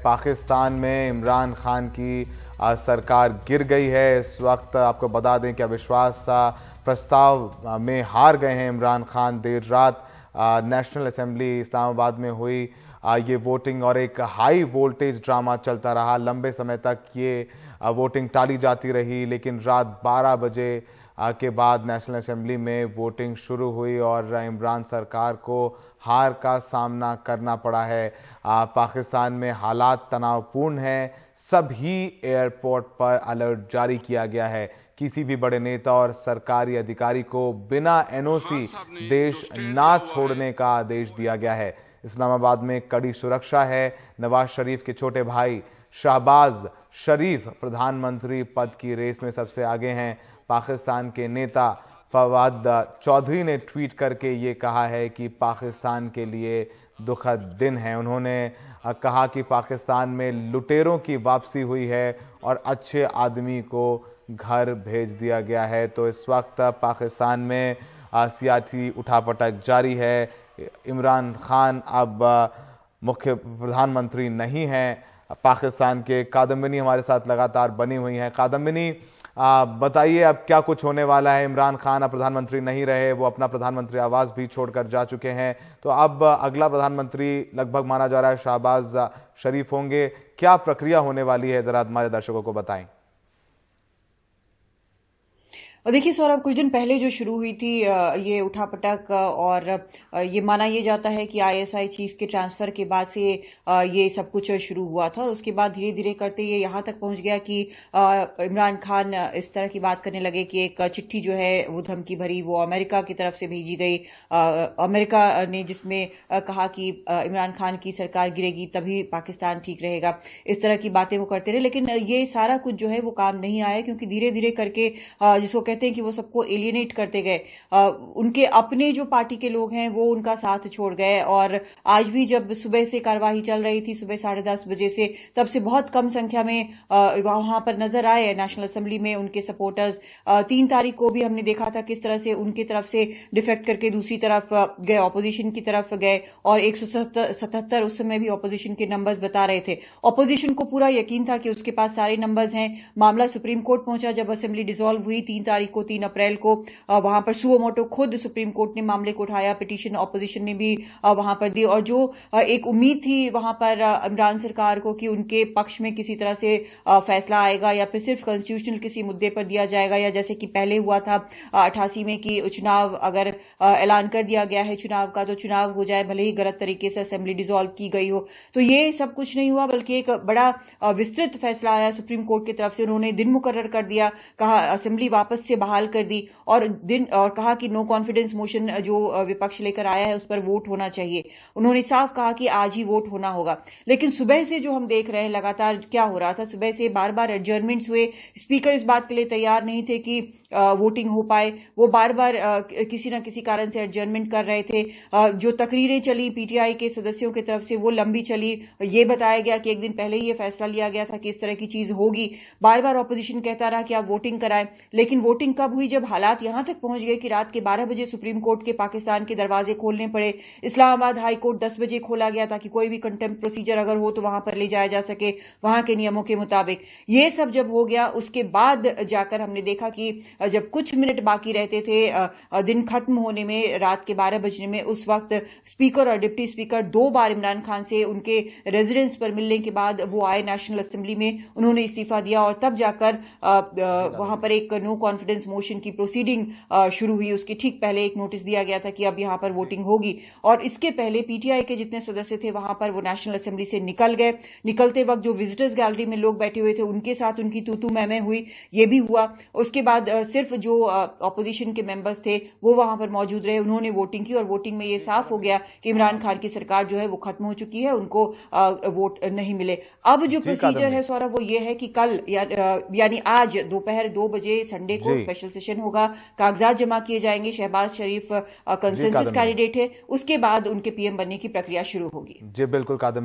पाकिस्तान में इमरान खान की सरकार गिर गई है। इस वक्त आपको बता दें कि अविश्वास प्रस्ताव में हार गए हैं इमरान खान। देर रात नेशनल असेंबली इस्लामाबाद में हुई ये वोटिंग और एक हाई वोल्टेज ड्रामा चलता रहा। लंबे समय तक ये वोटिंग टाली जाती रही, लेकिन रात 12 बजे के बाद नेशनल असेंबली में वोटिंग शुरू हुई और इमरान सरकार को हार का सामना करना पड़ा है। पाकिस्तान में हालात तनावपूर्ण हैं। सभी एयरपोर्ट पर अलर्ट जारी किया गया है। किसी भी बड़े नेता और सरकारी अधिकारी को बिना एनओसी देश ना छोड़ने का आदेश दिया गया है। इस्लामाबाद में कड़ी सुरक्षा है। नवाज शरीफ के छोटे भाई शहबाज शरीफ प्रधानमंत्री पद की रेस में सबसे आगे हैं। पाकिस्तान के नेता फवाद चौधरी ने ट्वीट करके ये कहा है कि पाकिस्तान के लिए दुखद दिन है। उन्होंने कहा कि पाकिस्तान में लुटेरों की वापसी हुई है और अच्छे आदमी को घर भेज दिया गया है। तो इस वक्त पाकिस्तान में सियासी उठापटक जारी है। इमरान खान अब मुख्य प्रधानमंत्री नहीं हैं पाकिस्तान के। कादम्बिनी हमारे साथ लगातार बनी हुई हैं। कादम्बिनी, बताइए अब क्या कुछ होने वाला है। इमरान खान अब प्रधानमंत्री नहीं रहे, वो अपना प्रधानमंत्री आवास भी छोड़कर जा चुके हैं। तो अब अगला प्रधानमंत्री लगभग माना जा रहा है शहबाज शरीफ होंगे। क्या प्रक्रिया होने वाली है, जरा हमारे दर्शकों को बताएं। और देखिए सौरभ, कुछ दिन पहले जो शुरू हुई थी ये उठापटक और ये माना ये जाता है कि आईएसआई चीफ के ट्रांसफर के बाद से ये सब कुछ शुरू हुआ था और उसके बाद धीरे धीरे करते ये यहाँ तक पहुंच गया कि इमरान खान इस तरह की बात करने लगे कि एक चिट्ठी जो है वो धमकी भरी वो अमेरिका की तरफ से भेजी गई। अमेरिका ने जिसमें कहा कि इमरान खान की सरकार गिरेगी तभी पाकिस्तान ठीक रहेगा। इस तरह की बातें वो करते रहे, लेकिन ये सारा कुछ जो है वो काम नहीं आया, क्योंकि धीरे धीरे करके जिसको कहते हैं कि वो सबको एलियनेट करते गए। उनके अपने जो पार्टी के लोग हैं वो उनका साथ छोड़ गए। और आज भी जब सुबह से कार्यवाही चल रही थी, सुबह 10:30 बजे से, तब से बहुत कम संख्या में वहां पर नजर आए नेशनल असेंबली में उनके सपोर्टर्स। 3 तारीख को भी हमने देखा था किस तरह से उनकी तरफ से डिफेक्ट करके दूसरी तरफ गए, ऑपोजिशन की तरफ गए। और 177 उस समय भी ऑपोजिशन के नंबर्स बता रहे थे। ऑपोजिशन को पूरा यकीन था कि उसके पास सारे नंबर्स हैं। मामला सुप्रीम कोर्ट पहुंचा जब असेंबली डिसॉल्व हुई 3 अप्रैल को। वहां पर सुओ मोटो खुद सुप्रीम कोर्ट ने मामले को उठाया, पिटीशन ऑपोजिशन ने भी वहां पर दी। और जो एक उम्मीद थी वहां पर इमरान सरकार को कि उनके पक्ष में किसी तरह से फैसला आएगा या फिर सिर्फ कॉन्स्टिट्यूशनल किसी मुद्दे पर दिया जाएगा, या जैसे कि पहले हुआ था 88 में कि चुनाव अगर ऐलान कर दिया गया है चुनाव का तो चुनाव हो जाए, भले ही गलत तरीके से असेंबली डिसॉल्व की गई हो। तो ये सब कुछ नहीं हुआ, बल्कि एक बड़ा विस्तृत फैसला आया सुप्रीम कोर्ट की तरफ से। उन्होंने दिन मुकर्रर कर दिया, कहा असेंबली वापस से बहाल कर दी और कहा कि नो कॉन्फिडेंस मोशन जो विपक्ष लेकर आया है उस पर वोट होना चाहिए। उन्होंने साफ कहा कि आज ही वोट होना होगा। लेकिन सुबह से जो हम देख रहे हैं लगातार क्या हो रहा था, सुबह से बार बार एडजर्नमेंट्स हुए। स्पीकर इस बात के लिए तैयार नहीं थे कि वोटिंग हो पाए। वो बार बार किसी न किसी कारण से एडजर्नमेंट कर रहे थे। जो तकरीरें चली पीटीआई के सदस्यों की तरफ से वो लंबी चली। ये बताया गया कि एक दिन पहले ही ये फैसला लिया गया था कि इस तरह की चीज होगी। बार बार ऑपोजिशन कहता रहा कि आप वोटिंग कराएं, लेकिन वोटिंग कब हुई जब हालात यहां तक पहुंच गए कि रात के 12 बजे सुप्रीम कोर्ट के पाकिस्तान के दरवाजे खोलने पड़े। इस्लामाबाद हाई कोर्ट 10 बजे खोला गया ताकि कोई भी कंटेम्प्ट प्रोसीजर अगर हो तो वहां पर ले जाया जा सके वहां के नियमों के मुताबिक। ये सब जब हो गया उसके बाद जाकर हमने देखा कि जब कुछ मिनट बाकी रहते थे दिन खत्म होने में, रात के 12 बजने में, उस वक्त स्पीकर और डिप्टी स्पीकर 2 बार इमरान खान से उनके रेजिडेंस पर मिलने के बाद वो आए नेशनल असेंबली में, उन्होंने इस्तीफा दिया और तब जाकर वहां पर एक नो कॉन्फिडेंस मोशन की प्रोसीडिंग शुरू हुई। उसके ठीक पहले एक नोटिस दिया गया था कि अब यहां पर वोटिंग होगी। और इसके पहले पीटीआई के जितने सदस्य थे वहां पर वो नेशनल असेंबली से निकल गए। निकलते वक्त जो विजिटर्स गैलरी में लोग बैठे हुए थे उनके साथ उनकी तू मैं हुई, ये भी हुआ। उसके बाद सिर्फ जो ऑपोजिशन के मेंबर्स थे वो वहां पर मौजूद रहे, उन्होंने वोटिंग की और वोटिंग में ये साफ हो गया कि इमरान खान की सरकार जो है वो खत्म हो चुकी है, उनको वोट नहीं मिले। अब जो प्रोसीजर है सौरभ वो ये है कि कल यानी आज दोपहर 2 बजे संडे को स्पेशल सेशन होगा, कागजात जमा किए जाएंगे। शहबाज शरीफ कंसेंसस कैंडिडेट है, उसके बाद उनके पीएम बनने की प्रक्रिया शुरू होगी। जी बिल्कुल कादम्बिनी।